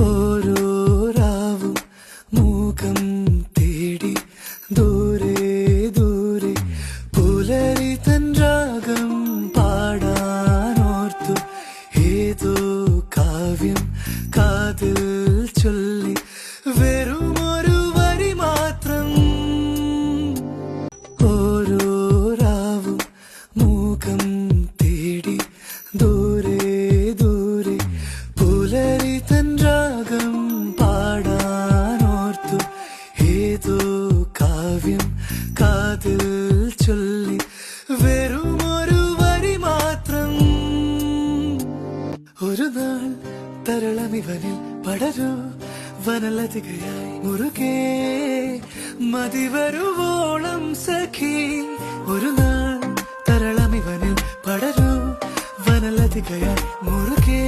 ഓരോ രാവും മൂകം തേടി ദൂരെ ദൂരെ പുലരി തൻ രാഗം പാടാനോർത്തു ഏതോ കാവ്യം കാതിൽ ചൊല്ലി വെറുമൊരു വരി മാത്രം. ഓരോ രാവും മൂകം തേടി ദൂരെ ദൂരെ പുലരി തൻ രാഗം പാടാനോർത്തു ഏതോ കാവ്യം കാതിൽ ചൊല്ലി വെറുമൊരു വരി മാത്രം. ഒരു നാൾ തരളമിവനിൽ പടരൂ വനലതികയായി മുറുകെ മതിവരുവോളം സഖി. ഒരു നാൾ തരളമിവനിൽ പടരൂ വനലതികയായി മുറുകെ